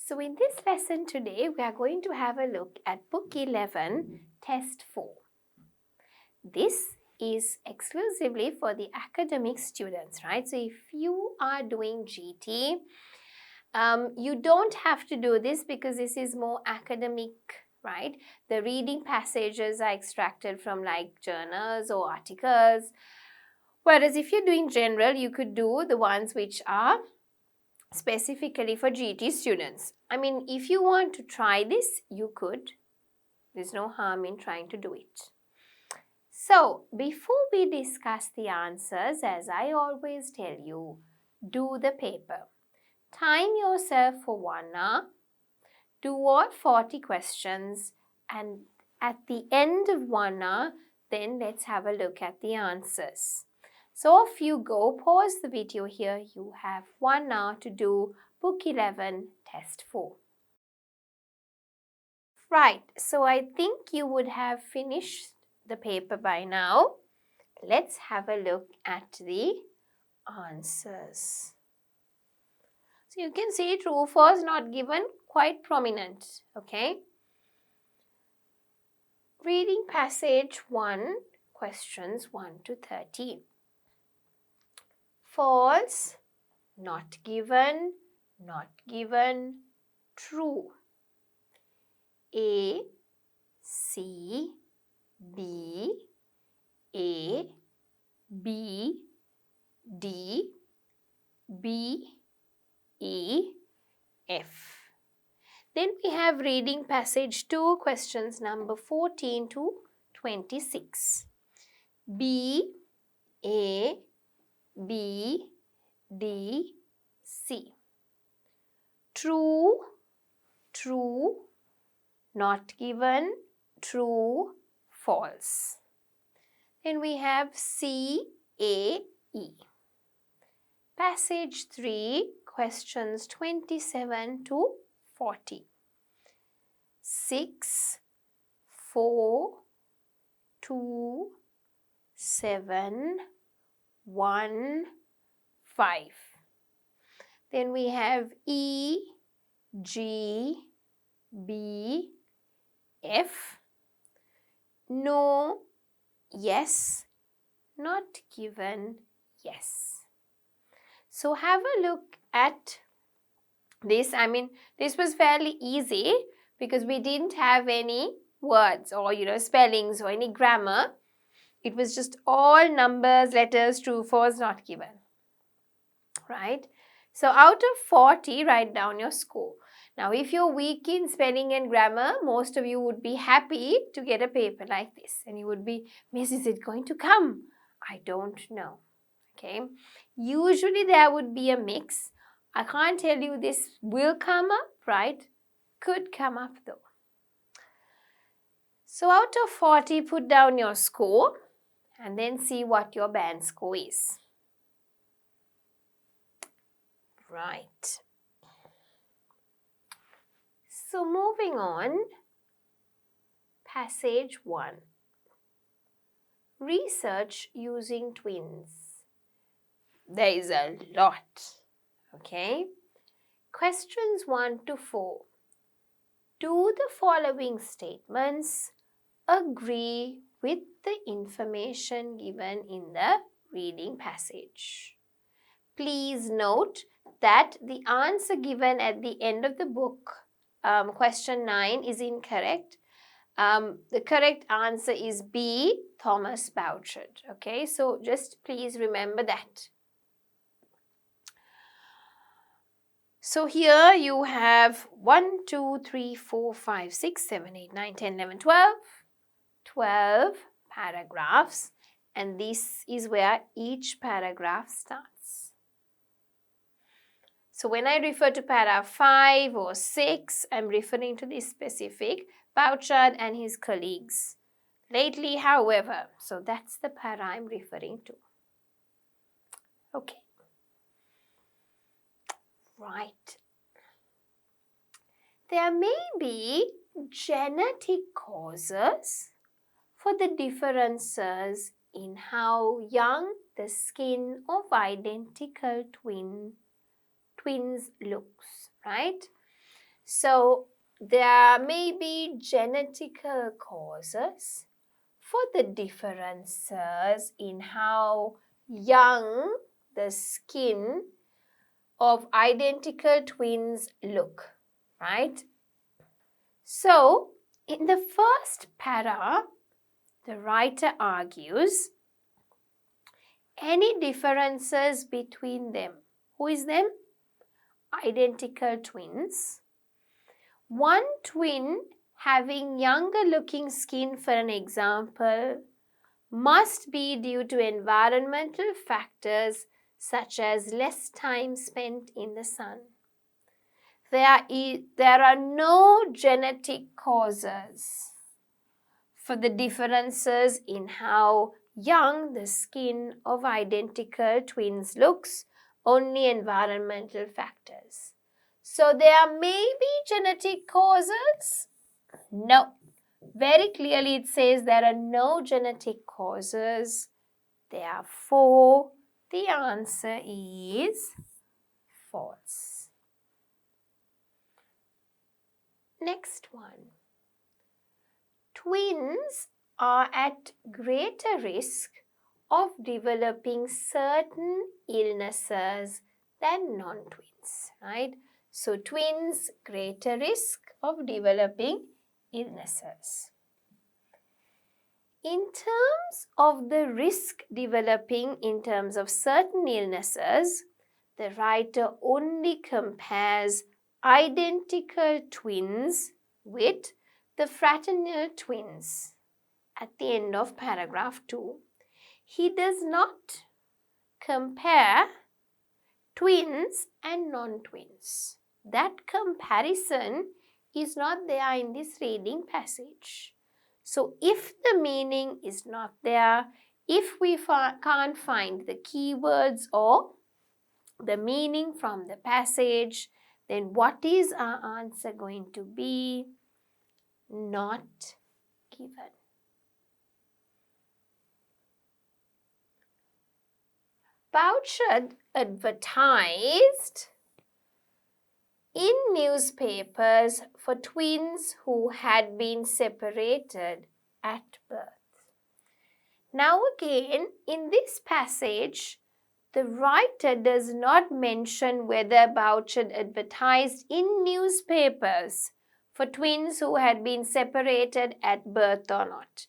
So in this lesson today, we are going to have a look at Book 11, Test 4. This is exclusively for the academic students, right? So if you are doing GT, you don't have to do this because this is more academic, right? The reading passages are extracted from like journals or articles. Whereas if you're doing general, you could do the ones which are specifically for GT students. I mean, if you want to try this, you could. There's no harm in trying to do it. So, before we discuss the answers, as I always tell you, do the paper. Time yourself for 1 hour, do all 40 questions, and at the end of 1 hour, then let's have a look at the answers. So if you go pause the video here, you have 1 hour to do Book 11, Test 4. Right, so I think you would have finished the paper by now. Let's have a look at the answers. So you can see true, false, not given, quite prominent, okay? Reading passage 1, questions 1 to 13. False, not given, true. A, C, B, A, B, D, B, E, F. Then we have reading passage 2, questions number 14 to 26. B, A, B, D, C. True, true, not given, true, false. Then we have C, A, E. Passage 3, questions 27 to 40. 6, 4, 2, 7, 1, 5. Then we have E, G, B, F. No, yes, not given, yes. So have a look at this. I mean, this was fairly easy because we didn't have any words or, spellings or any grammar. It was just all numbers, letters, true, false, not given. Right? So out of 40, write down your score. Now, if you're weak in spelling and grammar, most of you would be happy to get a paper like this. And you would be, Miss, is it going to come? I don't know. Okay. Usually there would be a mix. I can't tell you this will come up, right? Could come up though. So out of 40, put down your score and then see what your band score is. Right. So moving on, passage 1. Research using twins. There is a lot, okay? Questions 1 to 4. Do the following statements agree with the information given in the reading passage? Please note that the answer given at the end of the book, question 9, is incorrect. The correct answer is B, Thomas Bouchard. Okay, so just please remember that. So here you have 1, 2, 3, 4, 5, 6, 7, 8, 9, 10, 11, 12. 12 paragraphs, and this is where each paragraph starts. So when I refer to paragraph 5 or 6, I'm referring to this specific Bouchard and his colleagues. Lately, however, so that's the para I'm referring to. Okay. Right. There may be genetic causes for the differences in how young the skin of identical twins looks, right? So there may be genetical causes for the differences in how young the skin of identical twins look, right? So in the first para, the writer argues any differences between them. Who is them? Identical twins. One twin having younger looking skin, for an example, must be due to environmental factors such as less time spent in the sun. There are no genetic causes for the differences in how young the skin of identical twins looks, only environmental factors. So there may be genetic causes? No. Very clearly it says there are no genetic causes. Therefore, the answer is false. Next one. Twins are at greater risk of developing certain illnesses than non-twins, right? So twins, greater risk of developing illnesses. In terms of the risk developing in terms of certain illnesses, the writer only compares identical twins with the fraternal twins at the end of paragraph 2. He does not compare twins and non-twins. That comparison is not there in this reading passage. So if the meaning is not there, if we can't find the keywords or the meaning from the passage, then what is our answer going to be? Not given. Bouchard advertised in newspapers for twins who had been separated at birth. Now again, in this passage, the writer does not mention whether Bouchard advertised in newspapers for twins who had been separated at birth or not.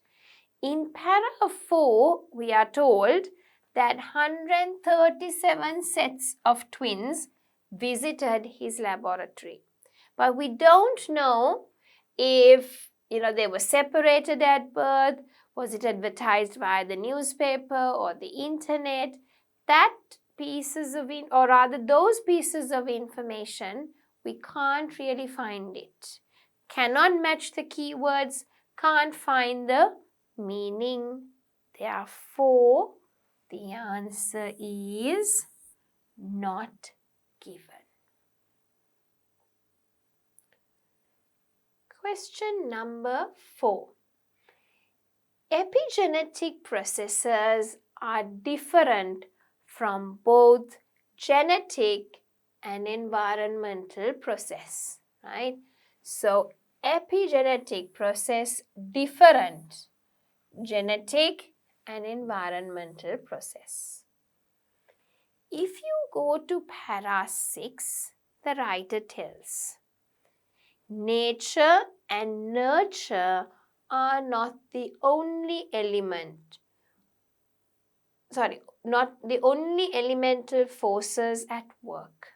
In paragraph 4, we are told that 137 sets of twins visited his laboratory. But we don't know if they were separated at birth. Was it advertised via the newspaper or the internet? Those pieces of information, we can't really find it. Cannot match the keywords, can't find the meaning. Therefore, the answer is not given. Question number 4. Epigenetic processes are different from both genetic and environmental process, right? So, epigenetic process different, genetic and environmental process. If you go to para 6, the writer tells, nature and nurture are not the only elemental forces at work.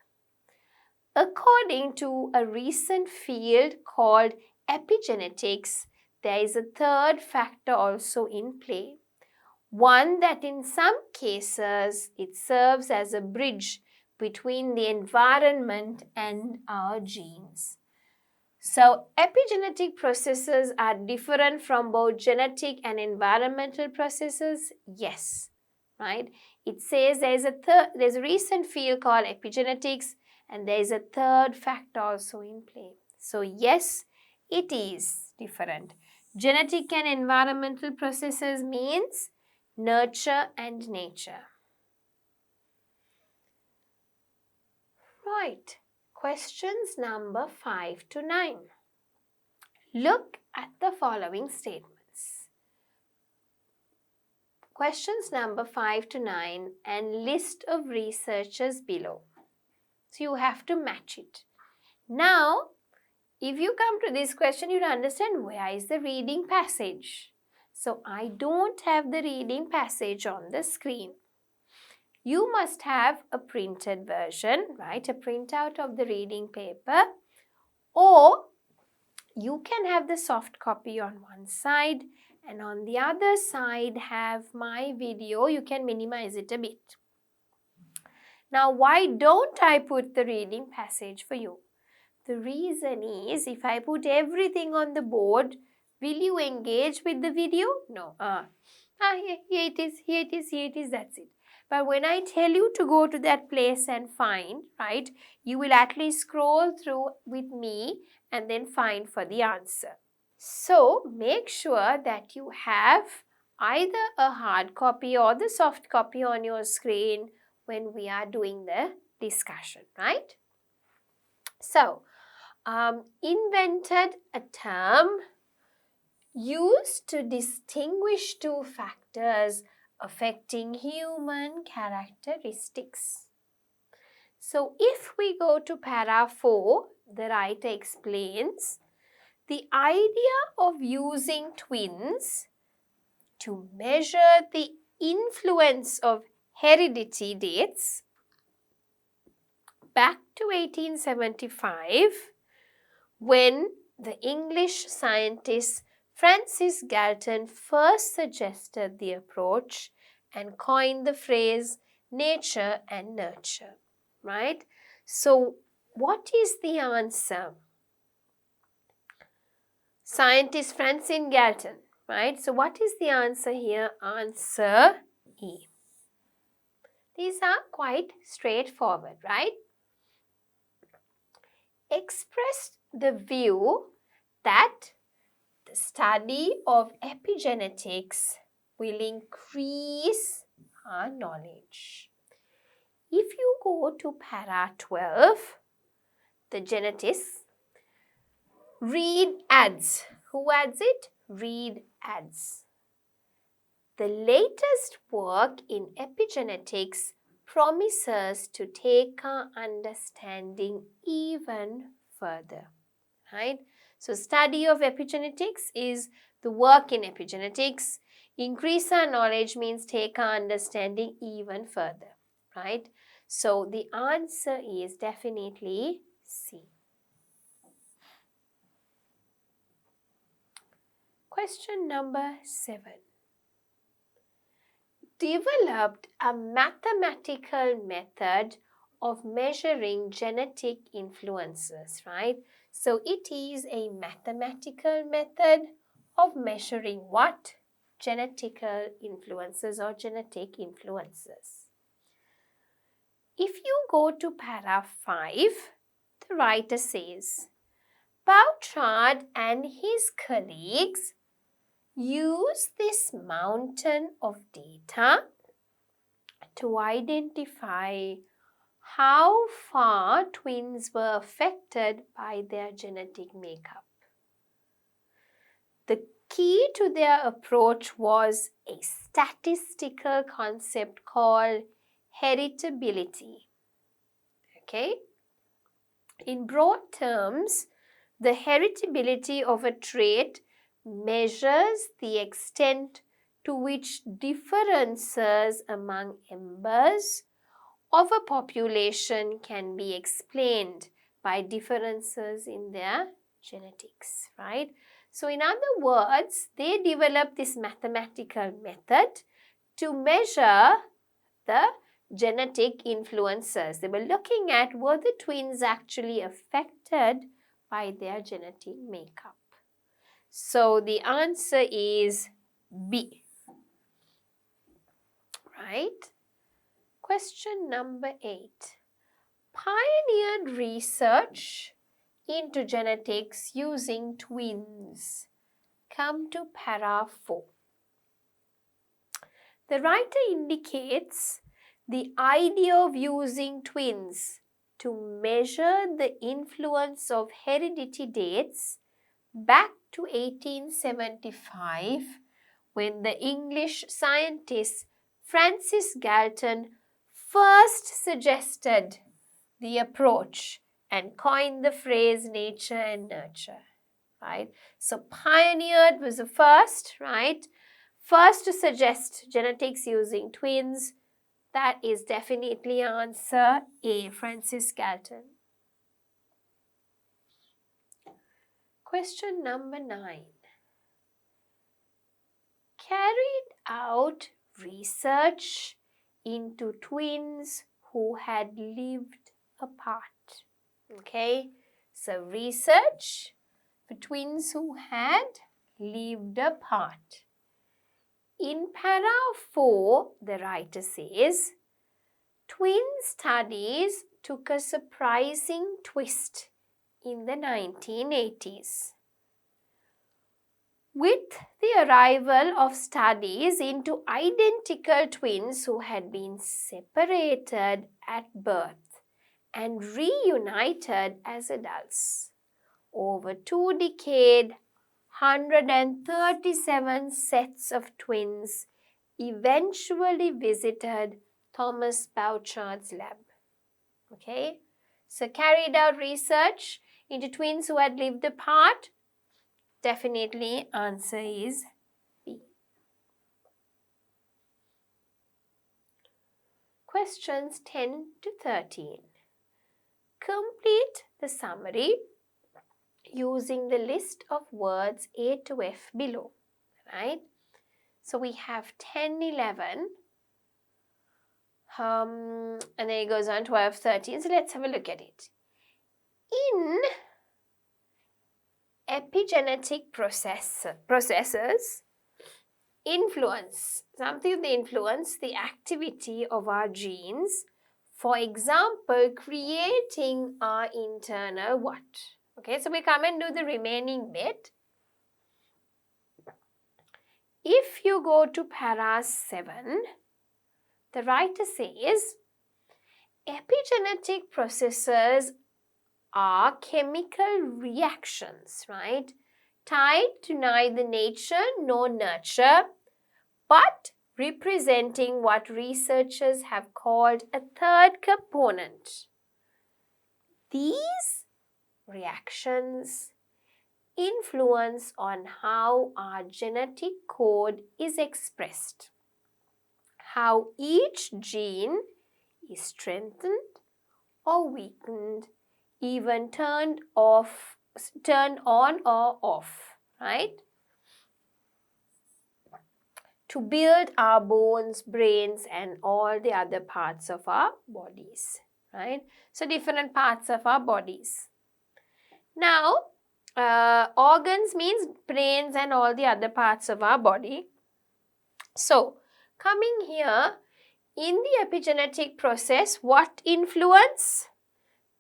According to a recent field called epigenetics, there is a third factor also in play. One that in some cases it serves as a bridge between the environment and our genes. So epigenetic processes are different from both genetic and environmental processes? Yes, right? It says there's a recent field called epigenetics and there is a third factor also in play. So yes, it is different. Genetic and environmental processes means nurture and nature. Right. Questions number 5 to 9. Look at the following statements. Questions number 5 to 9 and list of researchers below. So you have to match it. Now, if you come to this question, you understand where is the reading passage. So I don't have the reading passage on the screen. You must have a printed version, right? A printout of the reading paper, or you can have the soft copy on one side and on the other side have my video. You can minimize it a bit. Now, why don't I put the reading passage for you? The reason is, if I put everything on the board, will you engage with the video? No. Here it is, that's it. But when I tell you to go to that place and find, right, you will at least scroll through with me and then find for the answer. So, make sure that you have either a hard copy or the soft copy on your screen when we are doing the discussion, right? So, invented a term used to distinguish two factors affecting human characteristics. So, if we go to para 4, the writer explains the idea of using twins to measure the influence of heredity dates back to 1875, when the English scientist Francis Galton first suggested the approach and coined the phrase nature and nurture, right? So, what is the answer? Scientist Francis Galton, right? So, what is the answer here? Answer E. These are quite straightforward, right? Expressed the view that the study of epigenetics will increase our knowledge. If you go to para 12, the genetics, Reed adds. Who adds it? Reed adds. The latest work in epigenetics promises to take our understanding even further, right? So, study of epigenetics is the work in epigenetics. Increase our knowledge means take our understanding even further, right? So, the answer is definitely C. Question number 7. Developed a mathematical method of measuring genetic influences, right? So, it is a mathematical method of measuring what? Genetical influences or genetic influences. If you go to para 5, the writer says, Bouchard and his colleagues use this mountain of data to identify how far twins were affected by their genetic makeup. The key to their approach was a statistical concept called heritability. Okay? In broad terms, the heritability of a trait measures the extent to which differences among members of a population can be explained by differences in their genetics, right? So, in other words, they developed this mathematical method to measure the genetic influences. They were looking at were the twins actually affected by their genetic makeup. So, the answer is B, right? Question number 8. Pioneered research into genetics using twins. Come to para 4. The writer indicates the idea of using twins to measure the influence of heredity dates back to 1875, when the English scientist Francis Galton first suggested the approach and coined the phrase nature and nurture, right? So pioneered was the first, right? First to suggest genetics using twins. That is definitely answer A, Francis Galton. Question number 9. Carried out research into twins who had lived apart. Okay, so research for twins who had lived apart. In para 4, the writer says, twin studies took a surprising twist in the 1980s. With the arrival of studies into identical twins who had been separated at birth and reunited as adults, over 2 decades, 137 sets of twins eventually visited Thomas Bouchard's lab. Okay, so carried out research into twins who had lived apart. Definitely answer is B. Questions 10 to 13. Complete the summary using the list of words A to F below, right? So we have 10, 11, and then it goes on 12, 13. So let's have a look at it. In epigenetic processes, influence, something they influence the activity of our genes. For example, creating our internal what? Okay, so we come and do the remaining bit. If you go to para 7, the writer says, epigenetic processes are chemical reactions, right? Tied to neither nature nor nurture, but representing what researchers have called a third component. These reactions influence on how our genetic code is expressed, how each gene is strengthened or weakened, even turned on or off, right? To build our bones, brains, and all the other parts of our bodies, right? So different parts of our bodies. Now, organs means brains and all the other parts of our body. So, coming here, in the epigenetic process, what influence?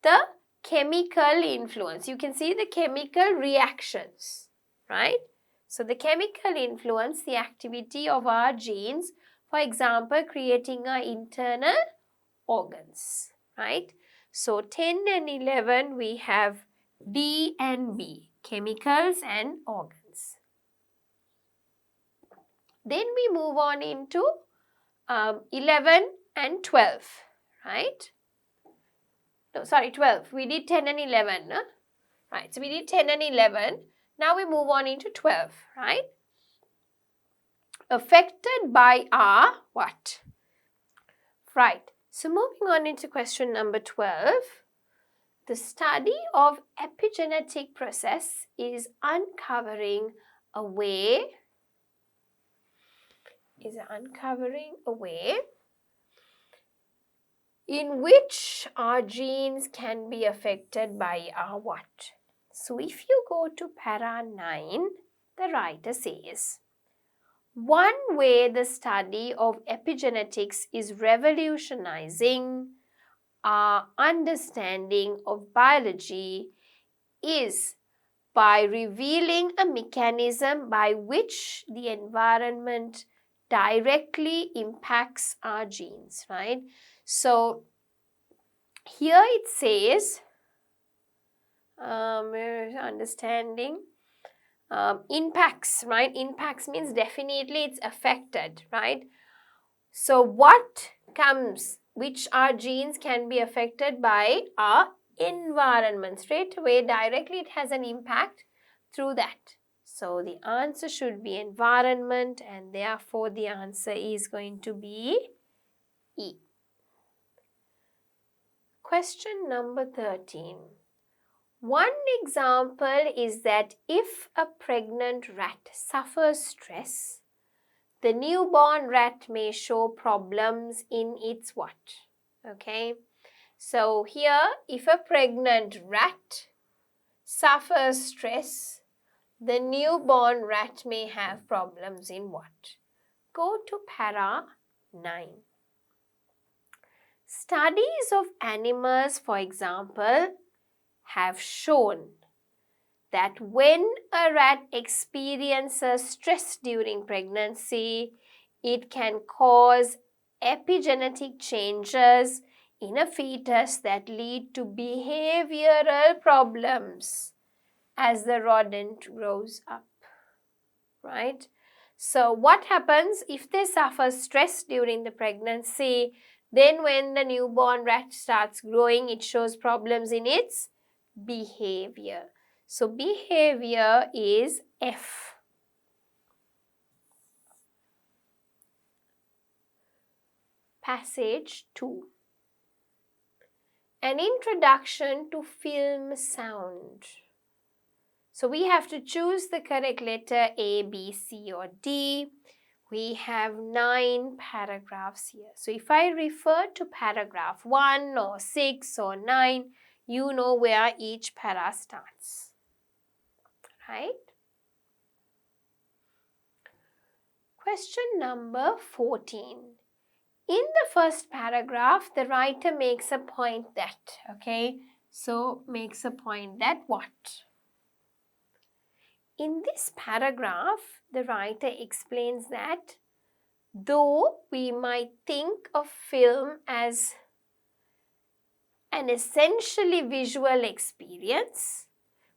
The chemical influence. You can see the chemical reactions, right? So, the chemical influence the activity of our genes, for example, creating our internal organs, right? So, 10 and 11 we have D and B, chemicals and organs. Then we move on into 11 and 12, right? No, sorry, 12. We did 10 and 11, no? Right, so we did 10 and 11. Now we move on into 12, right? Affected by our what? Right, so moving on into question number 12. The study of epigenetic process is uncovering a way in which our genes can be affected by our what? So if you go to para 9, the writer says, one way the study of epigenetics is revolutionizing our understanding of biology is by revealing a mechanism by which the environment directly impacts our genes, right? So, Here it says, understanding, impacts, right? Impacts means definitely it's affected, right? So what comes, which our genes can be affected by our environment. Straight away, directly it has an impact through that. So the answer should be environment, and therefore the answer is going to be E. Question number 13. One example is that if a pregnant rat suffers stress, the newborn rat may show problems in its what? Okay. So here, if a pregnant rat suffers stress, the newborn rat may have problems in what? Go to para 9. Studies of animals, for example, have shown that when a rat experiences stress during pregnancy, it can cause epigenetic changes in a fetus that lead to behavioral problems as the rodent grows up, right? So what happens if they suffer stress during the pregnancy? Then when the newborn rat starts growing, it shows problems in its behavior. So behavior is F. Passage 2. An introduction to film sound. So we have to choose the correct letter A, B, C or D. We have 9 paragraphs here. So if I refer to paragraph 1 or 6 or 9, you know where each para starts, right? Question number 14. In the first paragraph, the writer makes a point that, okay, so makes a point that what? In this paragraph, the writer explains that though we might think of film as an essentially visual experience,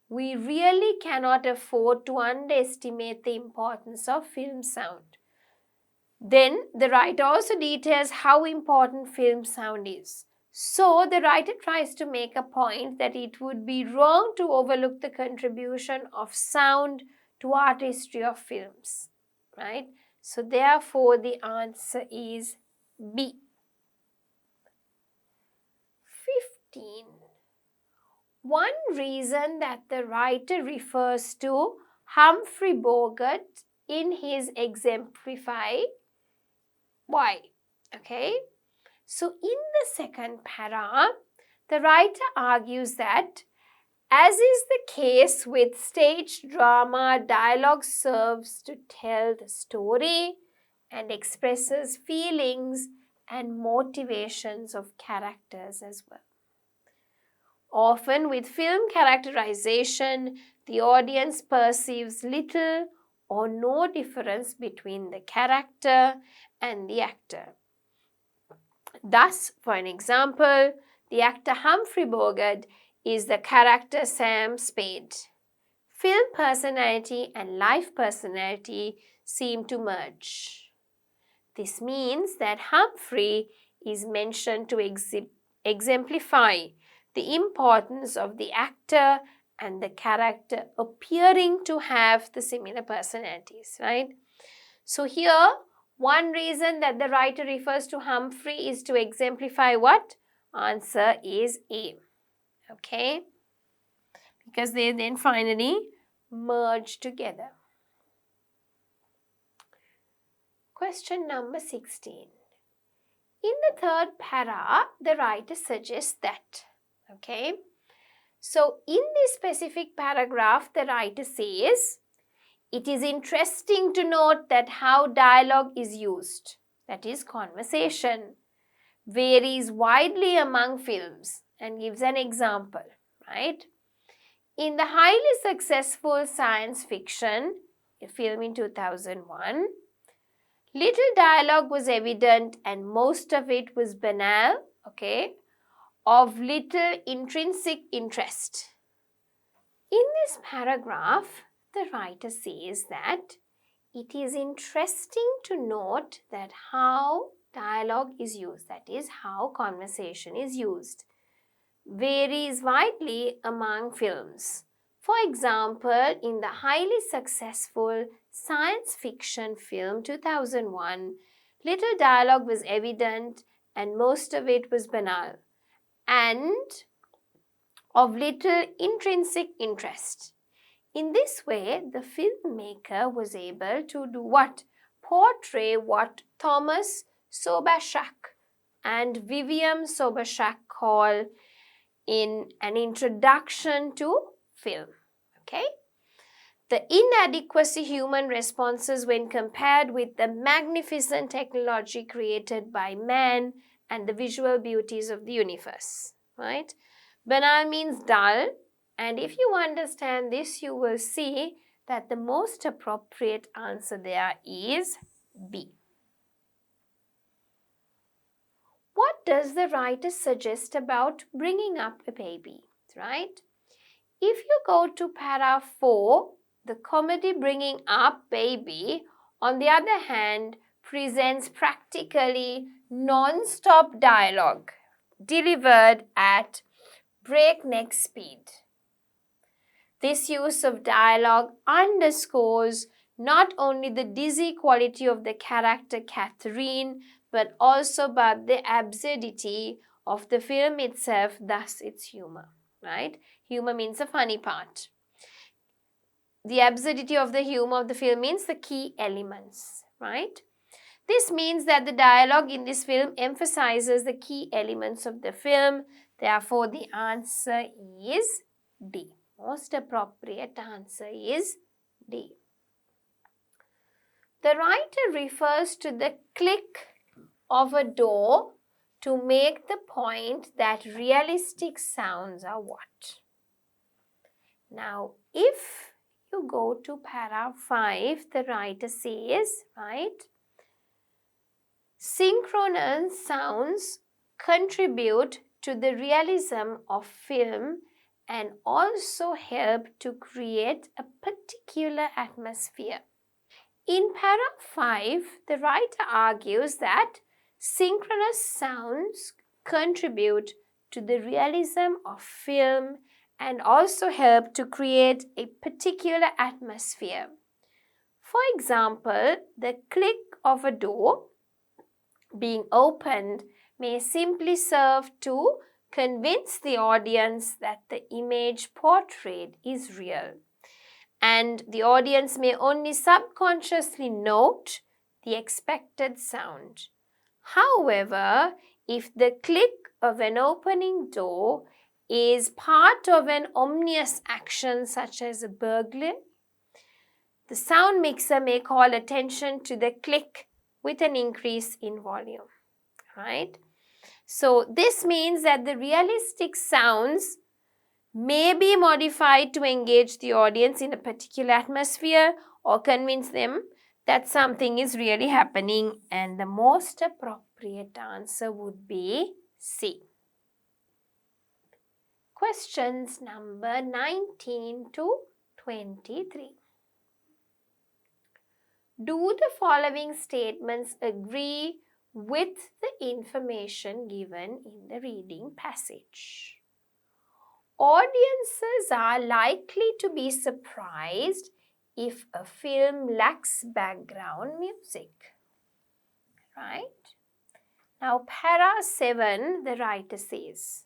we really cannot afford to underestimate the importance of film sound. Then the writer also details how important film sound is. So the writer tries to make a point that it would be wrong to overlook the contribution of sound to artistry of films, right? So therefore the answer is B. 15. One reason that the writer refers to Humphrey Bogart in his Exemplify. Why? Okay. So in the second para, the writer argues that as is the case with stage drama, dialogue serves to tell the story and expresses feelings and motivations of characters as well. Often with film characterization, the audience perceives little or no difference between the character and the actor. Thus, for an example, the actor Humphrey Bogart is the character Sam Spade. Film personality and life personality seem to merge. This means that Humphrey is mentioned to exemplify the importance of the actor and the character appearing to have the similar personalities, right? So here, one reason that the writer refers to Humphrey is to exemplify what? Answer is A. Okay? Because they then finally merge together. Question number 16. In the third para, the writer suggests that, okay? So in this specific paragraph, the writer says, it is interesting to note that how dialogue is used, that is conversation, varies widely among films, and gives an example, right? In the highly successful science fiction film in 2001, little dialogue was evident and most of it was banal, okay, of little intrinsic interest. In this paragraph, the writer says that it is interesting to note that how dialogue is used, that is, how conversation is used, varies widely among films. For example, in the highly successful science fiction film 2001, little dialogue was evident and most of it was banal and of little intrinsic interest. In this way, the filmmaker was able to do what? Portray what Thomas Sobchak and Vivian Sobchak call in an introduction to film. Okay? The inadequacy human responses when compared with the magnificent technology created by man and the visual beauties of the universe. Right? Banal means dull, and if you understand this, you will see that the most appropriate answer there is B. What does the writer suggest about bringing up a baby, right? If you go to para 4, the comedy Bringing Up Baby, on the other hand, presents practically non-stop dialogue delivered at breakneck speed. This use of dialogue underscores not only the dizzy quality of the character Catherine, but also about the absurdity of the film itself, thus its humor, right? Humor means the funny part. The absurdity of the humor of the film means the key elements, right? This means that the dialogue in this film emphasizes the key elements of the film. Therefore, the answer is D. Most appropriate answer is D. The writer refers to the click of a door to make the point that realistic sounds are what? Now, if you go to para 5, the writer says, right, synchronous sounds contribute to the realism of film and also help to create a particular atmosphere. In para 5, the writer argues that synchronous sounds contribute to the realism of film and also help to create a particular atmosphere. For example, the click of a door being opened may simply serve to convince the audience that the image portrayed is real, and the audience may only subconsciously note the expected sound. However, if the click of an opening door is part of an ominous action such as a burglary, the sound mixer may call attention to the click with an increase in volume, right? So this means that the realistic sounds may be modified to engage the audience in a particular atmosphere or convince them that something is really happening, and the most appropriate answer would be C. Questions number 19 to 23. Do the following statements agree with the information given in the reading passage? Audiences are likely to be surprised if a film lacks background music, right? Now, para 7, the writer says,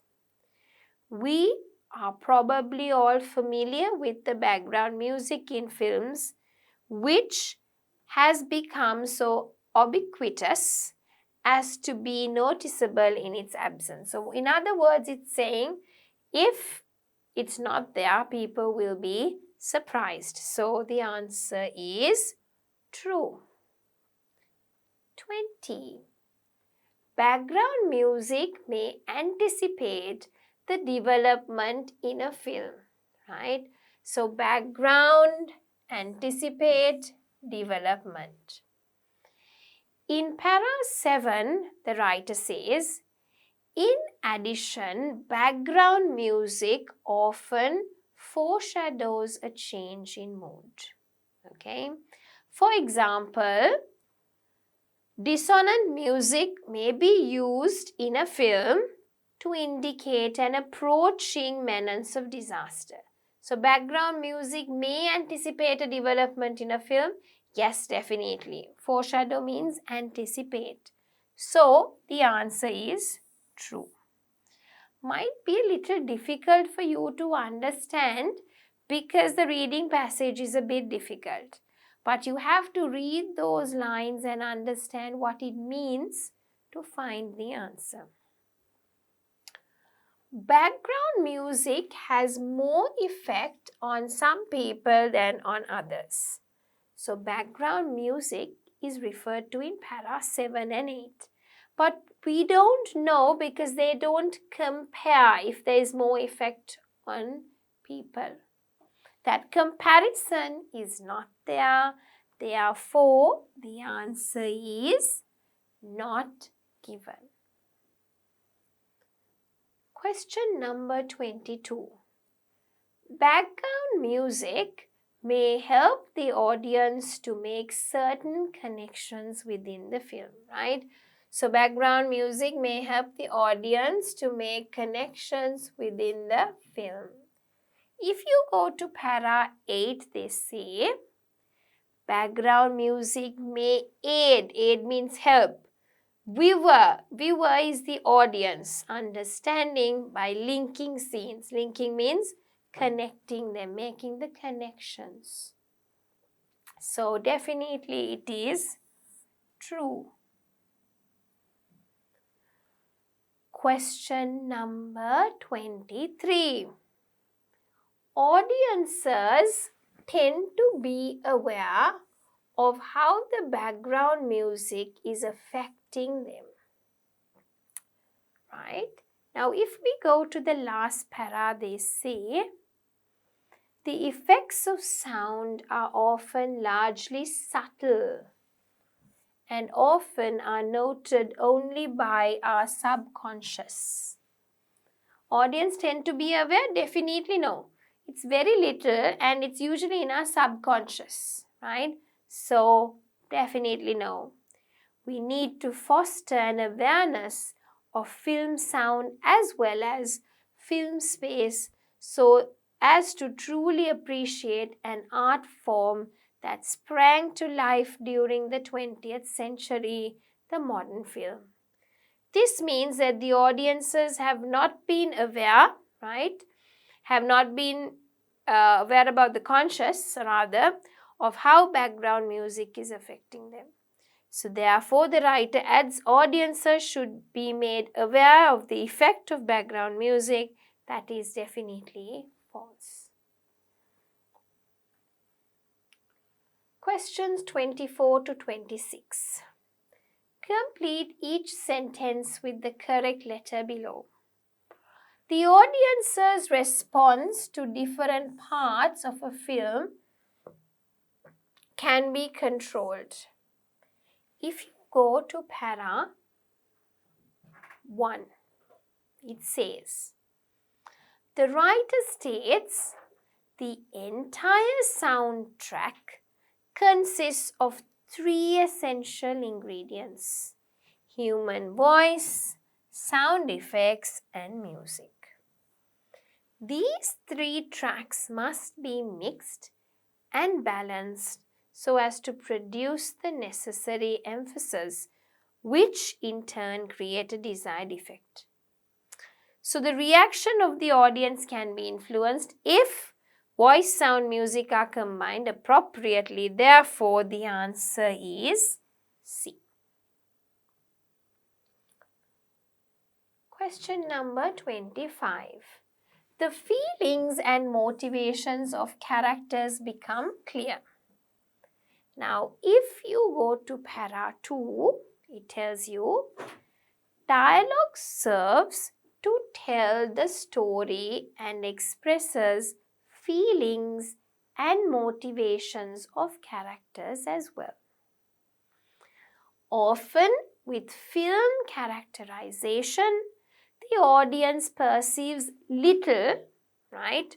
we are probably all familiar with the background music in films, which has become so ubiquitous as to be noticeable in its absence. So, in other words, it's saying if it's not there, people will be surprised. So, the answer is true. 20. Background music may anticipate the development in a film, right? So, background, anticipate, development. In para 7, the writer says, In addition, background music often foreshadows a change in mood. Okay? For example, dissonant music may be used in a film to indicate an approaching menace of disaster. So, background music may anticipate a development in a film. Yes, definitely. Foreshadow means anticipate. So, the answer is true. Might be a little difficult for you to understand because the reading passage is a bit difficult. But you have to read those lines and understand what it means to find the answer. Background music has more effect on some people than on others. So background music is referred to in para 7 and 8. But we don't know because they don't compare if there is more effect on people. That comparison is not there. Therefore, the answer is not given. Question number 22. Background music may help the audience to make certain connections within the film, right? So background music may help the audience to make connections within the film. If you go to para 8, they say, background music may aid means help. Viewer is the audience, understanding by linking scenes. Linking means connecting them, making the connections. So definitely it is true. Question number 23. Audiences tend to be aware of how the background music is affecting them. Right? Now, if we go to the last para, they say, the effects of sound are often largely subtle and often are noted only by our subconscious. Audience tend to be aware? Definitely no. It's very little and it's usually in our subconscious, right? So, definitely no. We need to foster an awareness of film sound as well as film space so as to truly appreciate an art form that sprang to life during the 20th century, the modern film. This means that the audiences have not been aware, right? Have not been aware about the conscious, rather, of how background music is affecting them. So therefore, the writer adds audiences should be made aware of the effect of background music. That is definitely false. Questions 24 to 26. Complete each sentence with the correct letter below. The audience's response to different parts of a film can be controlled. If you go to para 1, it says, the writer states the entire soundtrack consists of 3 essential ingredients: human voice, sound effects, and music. These 3 tracks must be mixed and balanced so as to produce the necessary emphasis, which in turn create a desired effect. So the reaction of the audience can be influenced if voice, sound, music are combined appropriately. Therefore, the answer is C. Question number 25. The feelings and motivations of characters become clear. Now, if you go to para 2, it tells you, dialogue serves to tell the story and expresses feelings and motivations of characters as well. Often with film characterization, the audience perceives little, right,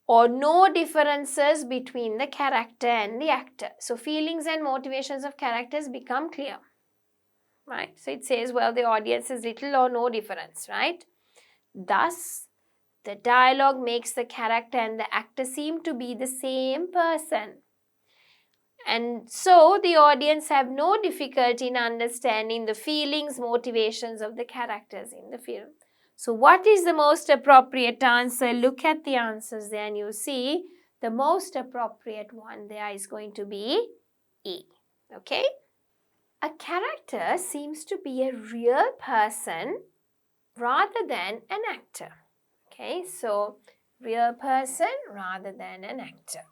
or no differences between the character and the actor. So feelings and motivations of characters become clear, right? So it says, well, the audience is little or no difference, right? Thus, the dialogue makes the character and the actor seem to be the same person. And so the audience have no difficulty in understanding the feelings, motivations of the characters in the film. So what is the most appropriate answer? Look at the answers there and you see the most appropriate one there is going to be E. Okay? A character seems to be a real person rather than an actor. Okay, so real person rather than an actor.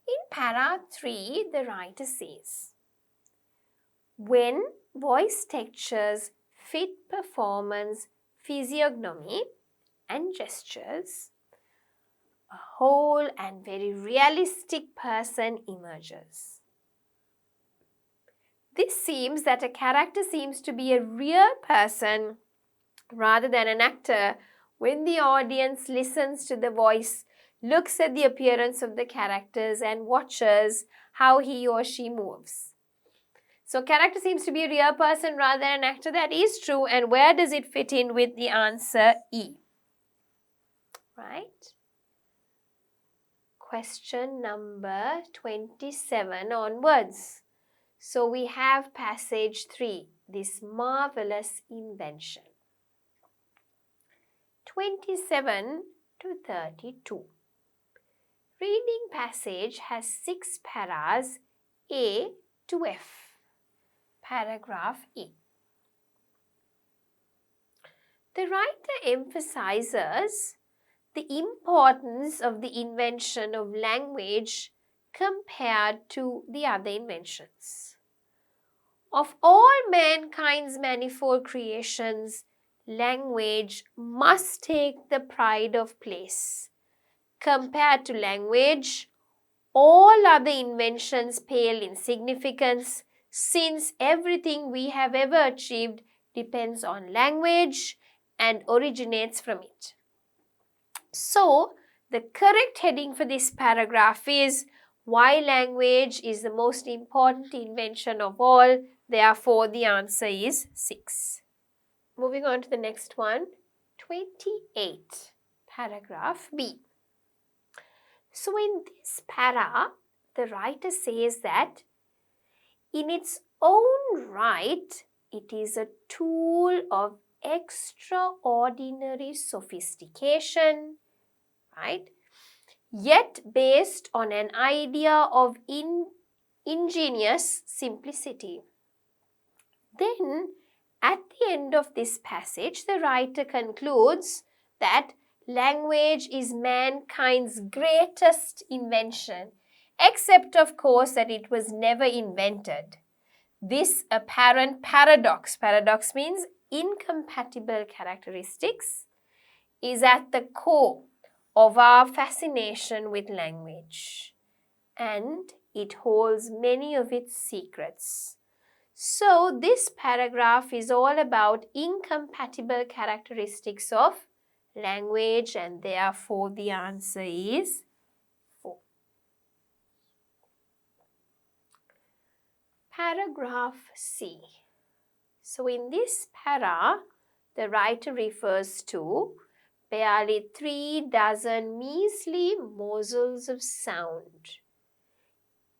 In para 3, the writer says, when voice textures fit performance, physiognomy and gestures, a whole and very realistic person emerges. This seems that a character seems to be a real person rather than an actor when the audience listens to the voice, looks at the appearance of the characters and watches how he or she moves. So character seems to be a real person rather than an actor. That is true. And where does it fit in with the answer E? Right? Question number 27 onwards. So we have passage 3, this marvelous invention. 27 to 32. Reading passage has 6 paras A to F. Paragraph E. The writer emphasizes the importance of the invention of language compared to the other inventions. Of all mankind's manifold creations, language must take the pride of place. Compared to language, all other inventions pale in significance, since everything we have ever achieved depends on language and originates from it. So, the correct heading for this paragraph is why language is the most important invention of all. Therefore, the answer is 6. Moving on to the next one, 28, paragraph B. So in this para, the writer says that in its own right, it is a tool of extraordinary sophistication, right? Yet based on an idea of ingenious simplicity. Then, at the end of this passage, the writer concludes that language is mankind's greatest invention, except of course that it was never invented. This apparent paradox means incompatible characteristics, is at the core of our fascination with language, and it holds many of its secrets. So this paragraph is all about incompatible characteristics of language, and therefore the answer is 4. Paragraph C. So in this para, the writer refers to barely 3 dozen measly morsels of sound.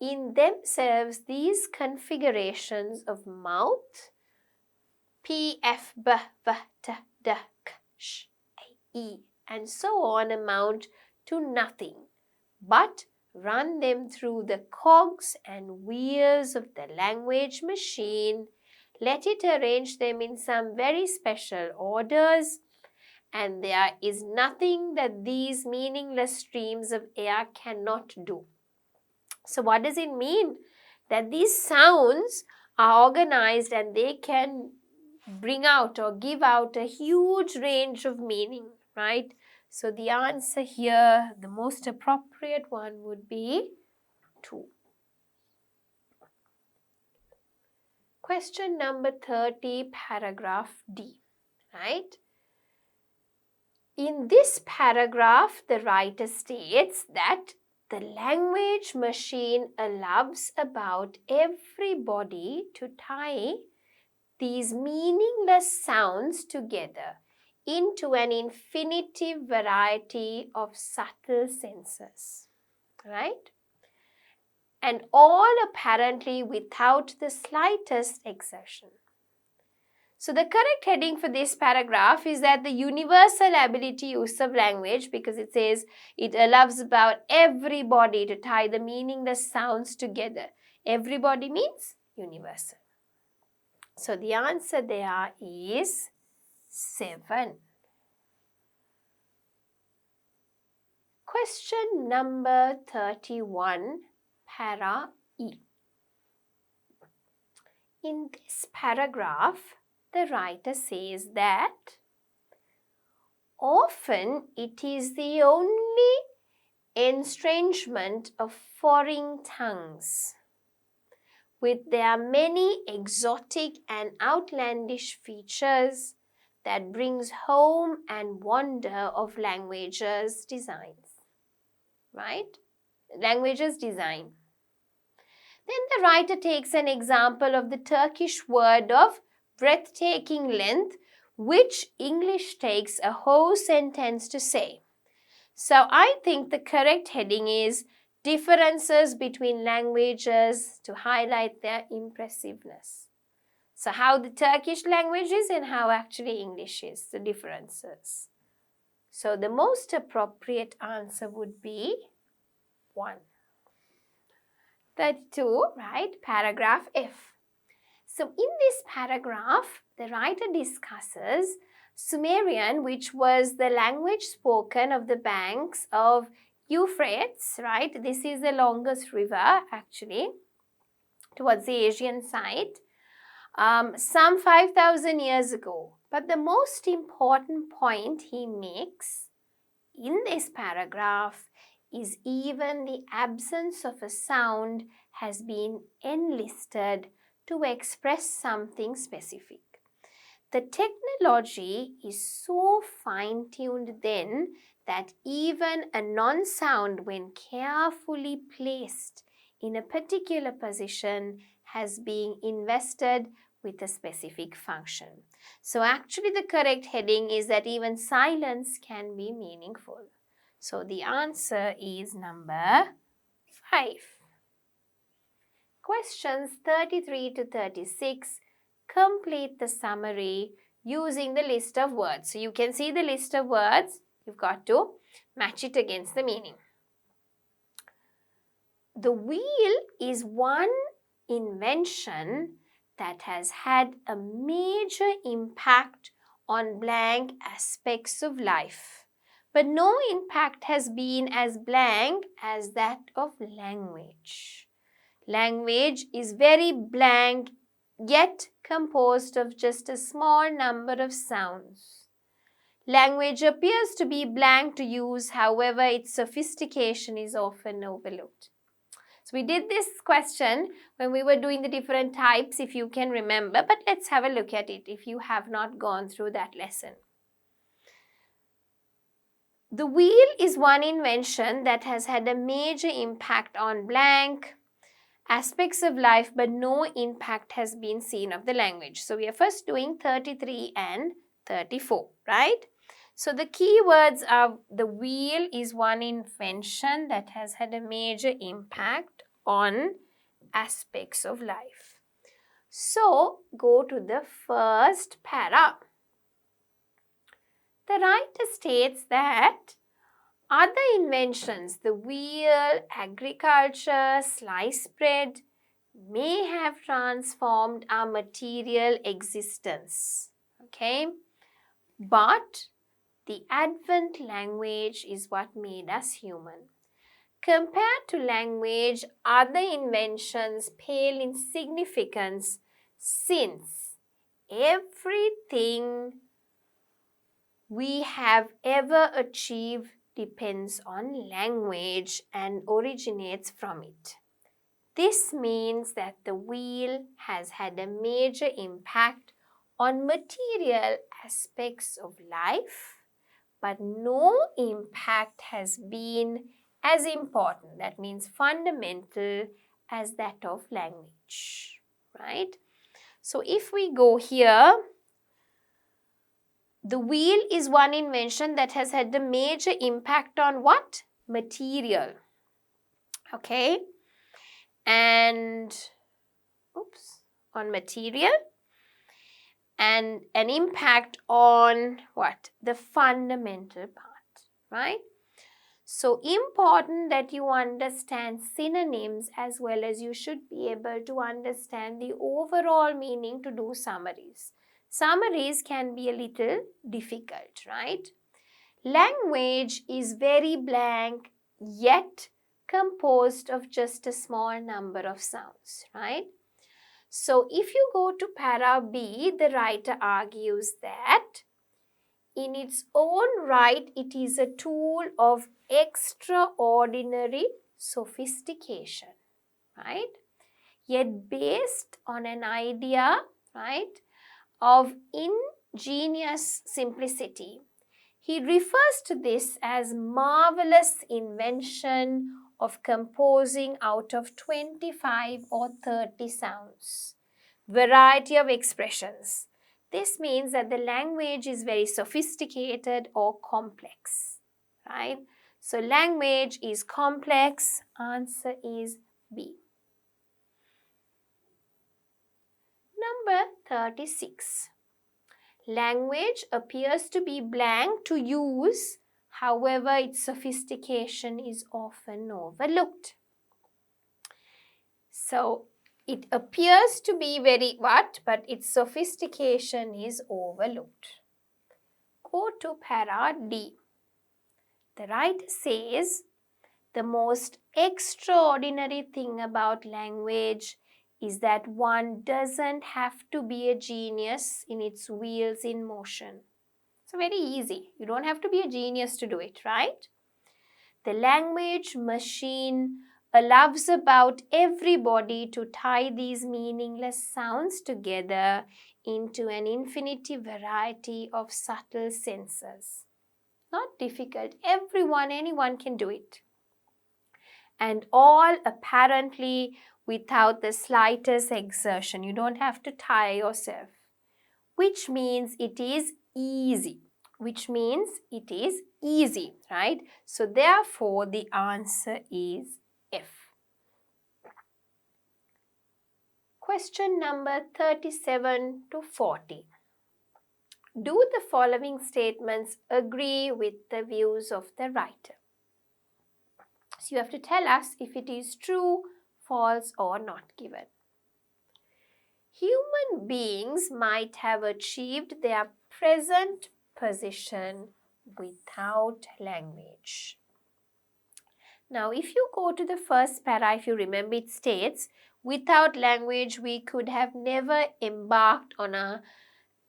In themselves, these configurations of mouth, P, F, B, V, T, D, K, Sh, A, E, and so on amount to nothing, but run them through the cogs and wheels of the language machine, let it arrange them in some very special orders, and there is nothing that these meaningless streams of air cannot do. So what does it mean? That these sounds are organized and they can bring out or give out a huge range of meaning, right? So the answer here, the most appropriate one would be 2. Question number 30, paragraph D. right? In this paragraph, the writer states that the language machine allows about everybody to tie these meaningless sounds together into an infinitive variety of subtle senses, right? And all apparently without the slightest exertion. So the correct heading for this paragraph is that the universal ability use of language, because it says it allows about everybody to tie the meaningless sounds together. Everybody means universal. So the answer there is 7. Question number 31, para E. In this paragraph, the writer says that often it is the only estrangement of foreign tongues, with their many exotic and outlandish features, that brings home and wonder of languages' designs, right? Languages' design. Then the writer takes an example of the Turkish word of breathtaking length, which English takes a whole sentence to say. So I think the correct heading is differences between languages to highlight their impressiveness. So how the Turkish language is and how actually English is, the differences. So the most appropriate answer would be 1. 32, right? Paragraph F. So in this paragraph, the writer discusses Sumerian, which was the language spoken of the banks of Euphrates, right? This is the longest river actually towards the Asian side, some 5,000 years ago. But the most important point he makes in this paragraph is even the absence of a sound has been enlisted to express something specific. The technology is so fine-tuned then that even a non-sound, when carefully placed in a particular position, has been invested with a specific function. So actually the correct heading is that even silence can be meaningful. So the answer is number 5. Questions 33 to 36 complete the summary using the list of words. So you can see the list of words. You've got to match it against the meaning. The wheel is one invention that has had a major impact on blank aspects of life, but no impact has been as blank as that of language. Language is very blank, yet composed of just a small number of sounds. Language appears to be blank to use, however, its sophistication is often overlooked. So we did this question when we were doing the different types, if you can remember, but let's have a look at it if you have not gone through that lesson. The wheel is one invention that has had a major impact on blank aspects of life, but no impact has been seen of the language. So we are first doing 33 and 34, right? So the key words are the wheel is one invention that has had a major impact on aspects of life. So go to the first para. The writer states that other inventions, the wheel, agriculture, sliced bread, may have transformed our material existence. Okay? But the Advent language is what made us human. Compared to language, other inventions pale in significance, since everything we have ever achieved depends on language and originates from it. This means that the wheel has had a major impact on material aspects of life, but no impact has been as important, that means fundamental, as that of language, right? So if we go here, the wheel is one invention that has had a major impact on what? Material. Okay? And, on material, and an impact on what? The fundamental part, right? So important that you understand synonyms as well as you should be able to understand the overall meaning to do summaries. Summaries can be a little difficult, right? Language is very blank yet composed of just a small number of sounds, right? So if you go to para B, the writer argues that in its own right, it is a tool of extraordinary sophistication, right? Yet based on an idea, right, of ingenious simplicity. He refers to this as marvelous invention of composing out of 25 or 30 sounds, variety of expressions. This means that the language is very sophisticated or complex, right? So language is complex, answer is B. Number 36. Language appears to be blank to use, however its sophistication is often overlooked. So it appears to be very what, but its sophistication is overlooked. Go to para D. The writer says the most extraordinary thing about language is that one doesn't have to be a genius in its wheels in motion. It's very easy. You don't have to be a genius to do it, right? The language machine allows about everybody to tie these meaningless sounds together into an infinity variety of subtle senses. Not difficult. Anyone can do it. And all apparently without the slightest exertion. You don't have to tire yourself. Which means it is easy. Right? So therefore the answer is F. Question number 37 to 40. Do the following statements agree with the views of the writer? So you have to tell us if it is true, false or not given. Human beings might have achieved their present position without language. Now, if you go to the first para, if you remember, it states, without language, we could have never embarked on a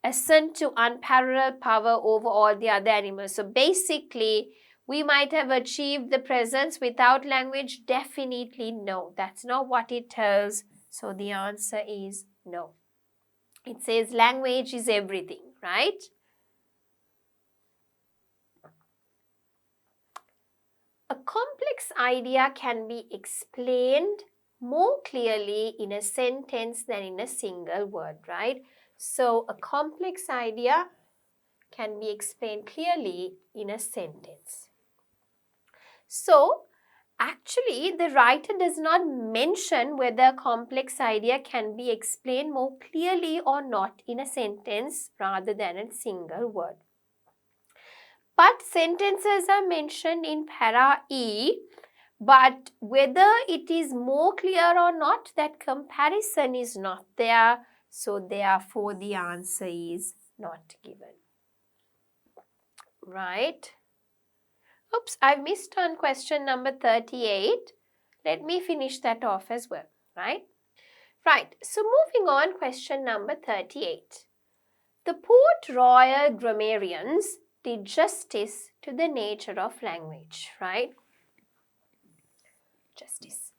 ascent to unparalleled power over all the other animals. So basically, we might have achieved the presence without language. Definitely no. That's not what it tells. So the answer is no. It says language is everything, right? A complex idea can be explained more clearly in a sentence than in a single word, right? So a complex idea can be explained clearly in a sentence. So actually the writer does not mention whether a complex idea can be explained more clearly or not in a sentence rather than a single word. But sentences are mentioned in para E, but whether it is more clear or not, that comparison is not there. So therefore the answer is not given. Right? Oops, I've missed on question number 38. Let me finish that off as well, right? Right, so moving on, question number 38. The Port Royal grammarians did justice to the nature of language, right? Justice.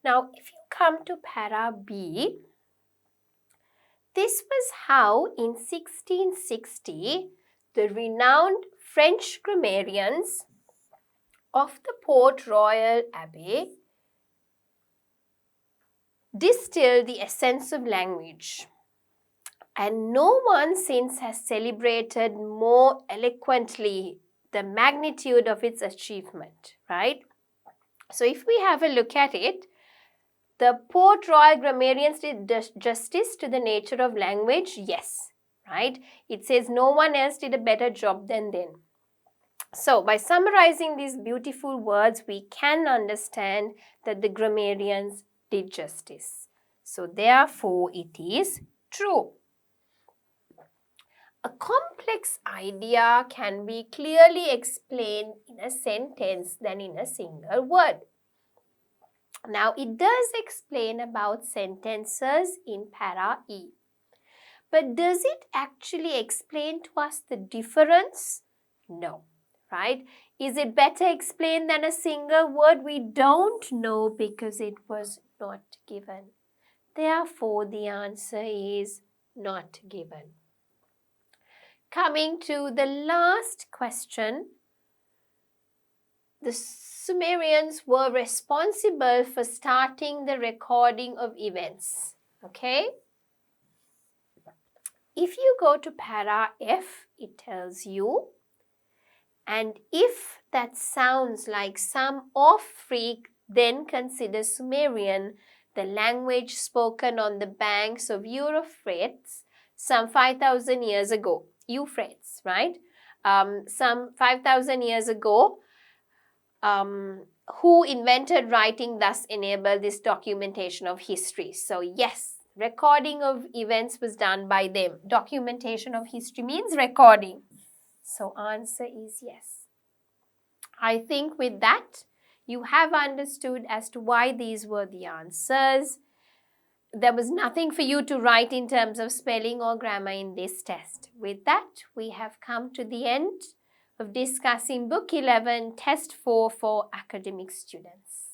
Now, if you come to para B, This was how in 1660 the renowned French grammarians of the Port Royal Abbey distilled the essence of language. And no one since has celebrated more eloquently the magnitude of its achievement, right? So if we have a look at it, the Port Royal grammarians did justice to the nature of language, yes, right? It says no one else did a better job than them. So by summarizing these beautiful words, we can understand that the grammarians did justice. So therefore, it is true. A complex idea can be clearly explained in a sentence than in a single word. Now, it does explain about sentences in para E. But does it actually explain to us the difference? No, right? Is it better explained than a single word? We don't know because it was not given. Therefore, the answer is not given. Coming to the last question, the Sumerians were responsible for starting the recording of events. Okay? If you go to para F, it tells you, and if that sounds like some off freak, then consider Sumerian, the language spoken on the banks of Euphrates some 5,000 years ago. Euphrates, right? Some 5,000 years ago, who invented writing thus enabled this documentation of history. So yes, recording of events was done by them. Documentation of history means recording. So answer is yes. I think with that, you have understood as to why these were the answers. There was nothing for you to write in terms of spelling or grammar in this test. With that, we have come to the end of discussing Book 11, Test 4 for academic students.